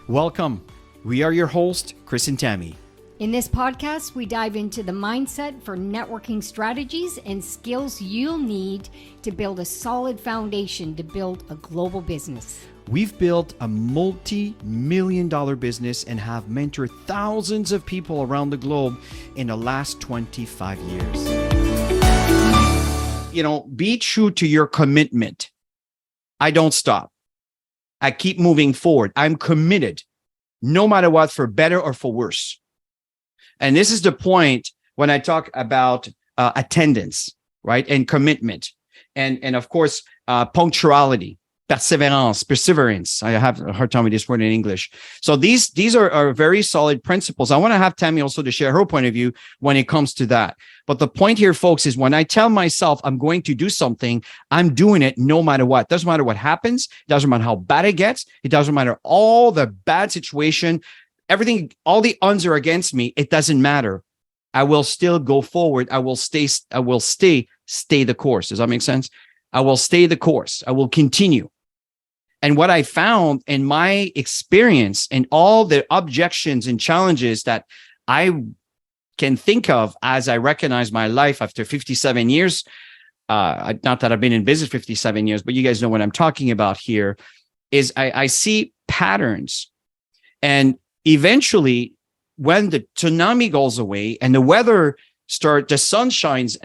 Welcome. We are your hosts, Chris and Tammy. In this podcast, we dive into the mindset for networking strategies and skills you'll need to build a solid foundation to build a global business. We've built a multi-million-dollar business and have mentored thousands of people around the globe in the last 25 years. Be true to your commitment. I don't stop. I keep moving forward. I'm committed, no matter what, for better or for worse. And this is the point when I talk about attendance, right? And commitment. And of course, punctuality, perseverance. I have a hard time with this word in English. So these are very solid principles. I want to have Tammy also to share her point of view when it comes to that. But the point here, folks, is when I tell myself I'm going to do something, I'm doing it no matter what. Doesn't matter what happens. It doesn't matter how bad it gets. It doesn't matter all the bad situation, everything, all the uns are against me. It doesn't matter. I will still go forward. I will stay the course. Does that make sense? I will stay the course. I will continue. And what I found in my experience and all the objections and challenges that I can think of as I recognize my life after 57 years, not that I've been in business 57 years, but you guys know what I'm talking about here, is I see patterns. And eventually, when the tsunami goes away and the weather the sun shines,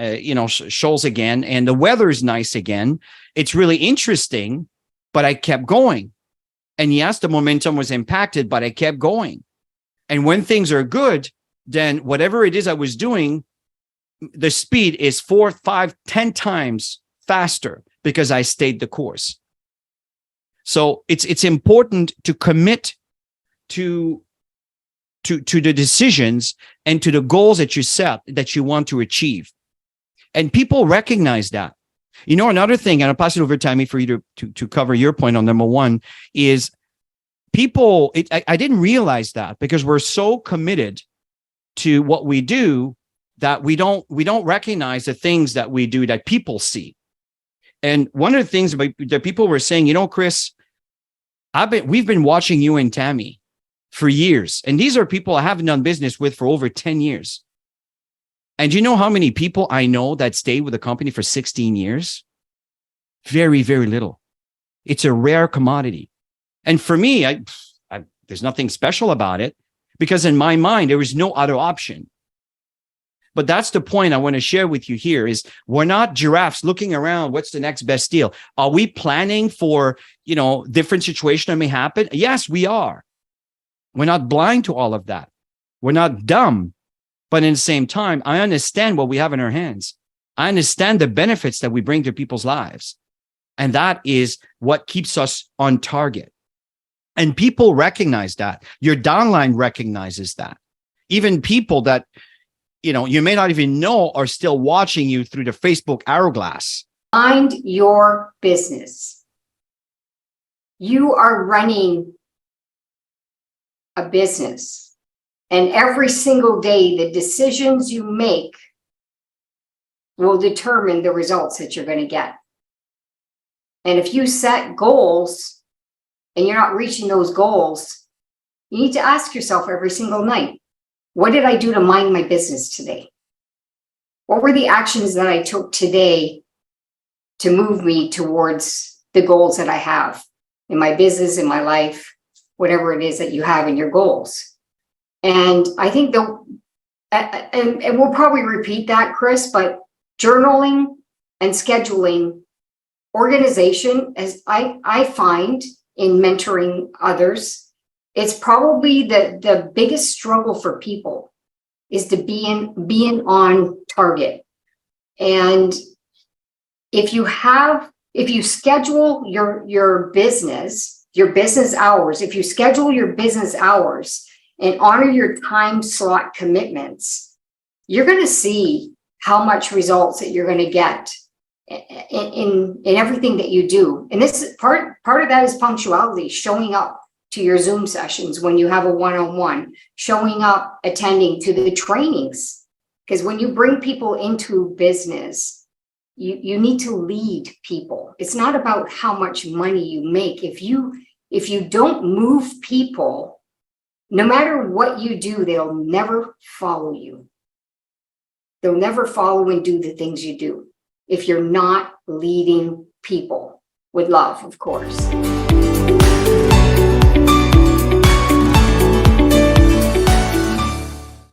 shows again, and the weather is nice again, it's really interesting. But I kept going. And yes, the momentum was impacted, but I kept going. And when things are good, then whatever it is I was doing, the speed is 4, 5, 10 times faster because I stayed the course. So it's important to commit to the decisions and to the goals that you set that you want to achieve. And people recognize that. Another thing, and I'll pass it over to Tammy for you to cover your point on number one, is people, I didn't realize that because we're so committed to what we do that we don't recognize the things that we do that people see. And one of the things that people were saying, Chris, we've been watching you and Tammy for years. And these are people I haven't done business with for over 10 years. And you know how many people I know that stayed with the company for 16 years? Very, very little. It's a rare commodity. And for me, there's nothing special about it because in my mind, there was no other option. But that's the point I want to share with you here is we're not giraffes looking around. What's the next best deal? Are we planning for, different situation that may happen? Yes, we are. We're not blind to all of that. We're not dumb. But in the same time, I understand what we have in our hands. I understand the benefits that we bring to people's lives. And that is what keeps us on target. And people recognize that. Your downline recognizes that. Even people that, you may not even know are still watching you through the Facebook hourglass. Mind your business. You are running a business. And every single day, the decisions you make will determine the results that you're going to get. And if you set goals and you're not reaching those goals, you need to ask yourself every single night, what did I do to mind my business today? What were the actions that I took today to move me towards the goals that I have in my business, in my life, whatever it is that you have in your goals? And I think and we'll probably repeat that, Chris, but journaling and scheduling, organization, as I find in mentoring others, it's probably the biggest struggle for people is to being on target. And if you schedule your business hours, if you schedule your business hours and honor your time slot commitments, you're going to see how much results that you're going to get in everything that you do. And this part of that is punctuality, showing up to your Zoom sessions when you have a one-on-one, showing up, attending to the trainings. Because when you bring people into business, you need to lead people. It's not about how much money you make. If you If you don't move people, no matter what you do, they'll never follow you. They'll never follow and do the things you do if you're not leading people with love, of course.